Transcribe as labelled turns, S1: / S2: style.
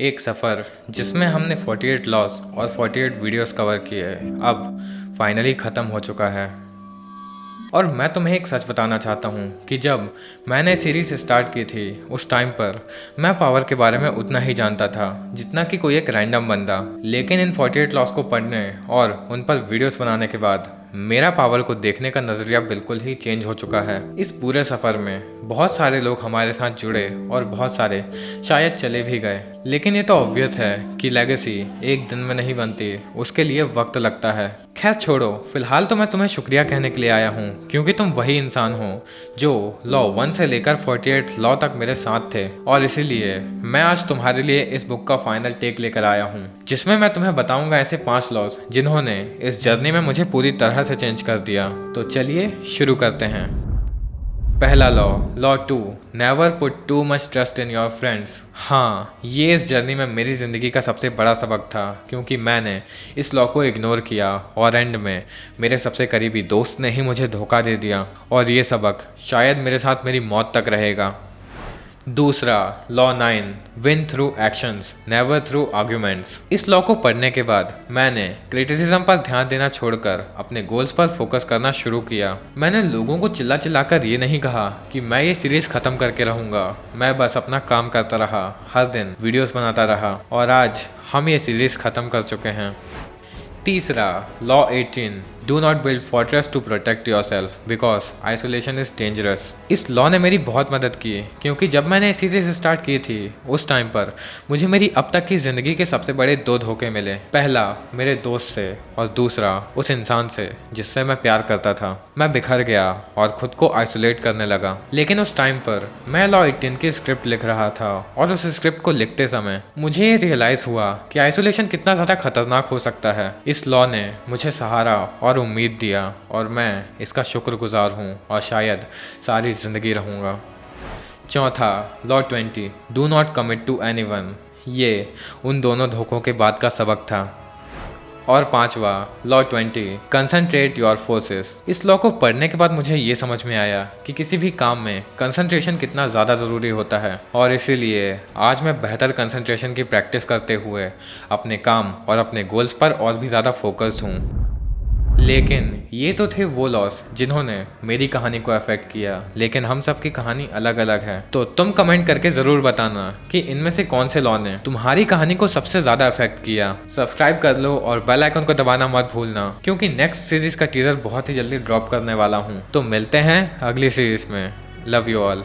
S1: एक सफ़र जिसमें हमने 48 लॉस और 48 वीडियोस कवर किए अब फाइनली ख़त्म हो चुका है। और मैं तुम्हें एक सच बताना चाहता हूँ कि जब मैंने सीरीज़ स्टार्ट की थी उस टाइम पर मैं पावर के बारे में उतना ही जानता था जितना कि कोई एक रैंडम बंदा। लेकिन इन 48 लॉस को पढ़ने और उन पर वीडियोस बनाने के बाद मेरा पावर को देखने का नज़रिया बिल्कुल ही चेंज हो चुका है। इस पूरे सफ़र में बहुत सारे लोग हमारे साथ जुड़े और बहुत सारे शायद चले भी गए, लेकिन ये तो ऑब्वियस है कि लेगेसी एक दिन में नहीं बनती, उसके लिए वक्त लगता है। खैर छोड़ो, फिलहाल तो मैं तुम्हें शुक्रिया कहने के लिए आया हूँ क्योंकि तुम वही इंसान हो जो लॉ 1 से लेकर 48 लॉ तक मेरे साथ थे। और इसीलिए मैं आज तुम्हारे लिए इस बुक का फाइनल टेक लेकर आया हूँ जिसमें मैं तुम्हें बताऊंगा ऐसे 5 लॉस जिन्होंने इस जर्नी में मुझे पूरी तरह से चेंज कर दिया। तो चलिए शुरू करते हैं। पहला law 2, never put too much trust in your friends. हाँ, ये इस जर्नी में मेरी ज़िंदगी का सबसे बड़ा सबक था क्योंकि मैंने इस लॉ को इग्नोर किया और एंड में मेरे सबसे करीबी दोस्त ने ही मुझे धोखा दे दिया। और ये सबक शायद मेरे साथ मेरी मौत तक रहेगा। दूसरा law 9, win through actions never through arguments. इस लॉ को पढ़ने के बाद मैंने क्रिटिसिज्म पर ध्यान देना छोड़कर अपने गोल्स पर फोकस करना शुरू किया। मैंने लोगों को चिल्ला चिल्लाकर ये नहीं कहा कि मैं ये सीरीज खत्म करके रहूँगा, मैं बस अपना काम करता रहा, हर दिन वीडियोस बनाता रहा और आज हम ये सीरीज खत्म कर चुके हैं। तीसरा law 18, do not build fortress to protect yourself because isolation is dangerous. इस लॉ ने मेरी बहुत मदद की क्योंकि जब मैंने सीरीज स्टार्ट की थी उस टाइम पर मुझे मेरी अब तक की ज़िंदगी के सबसे बड़े 2 धोखे मिले। पहला मेरे दोस्त से और दूसरा उस इंसान से जिससे मैं प्यार करता था। मैं बिखर गया और खुद को आइसोलेट करने लगा। लेकिन उस टाइम पर मैं लॉ 18 की स्क्रिप्ट लिख रहा था और उस स्क्रिप्ट को लिखते समय मुझे ये रियलाइज़ हुआ कि आइसोलेशन कितना ज़्यादा खतरनाक हो सकता है। इस लॉ ने मुझे सहारा और उम्मीद दिया और मैं इसका शुक्रगुजार हूँ और शायद सारी ज़िंदगी रहूँगा। चौथा law 20, do not commit to anyone. ये उन दोनों धोखों के बाद का सबक था। और पांचवा लॉ 20, कंसंट्रेट योर फोर्सेस। इस लॉ को पढ़ने के बाद मुझे ये समझ में आया कि किसी भी काम में कंसंट्रेशन कितना ज़्यादा ज़रूरी होता है और इसीलिए आज मैं बेहतर कंसंट्रेशन की प्रैक्टिस करते हुए अपने काम और अपने गोल्स पर और भी ज़्यादा फोकस्ड हूँ। लेकिन ये तो थे वो लॉस जिन्होंने मेरी कहानी को अफेक्ट किया, लेकिन हम सब की कहानी अलग अलग है। तो तुम कमेंट करके ज़रूर बताना कि इनमें से कौन से लॉ ने तुम्हारी कहानी को सबसे ज़्यादा अफेक्ट किया। सब्सक्राइब कर लो और बेल आइकन को दबाना मत भूलना क्योंकि नेक्स्ट सीरीज़ का टीजर बहुत ही जल्दी ड्रॉप करने वाला हूँ। तो मिलते हैं अगली सीरीज़ में। Love you all.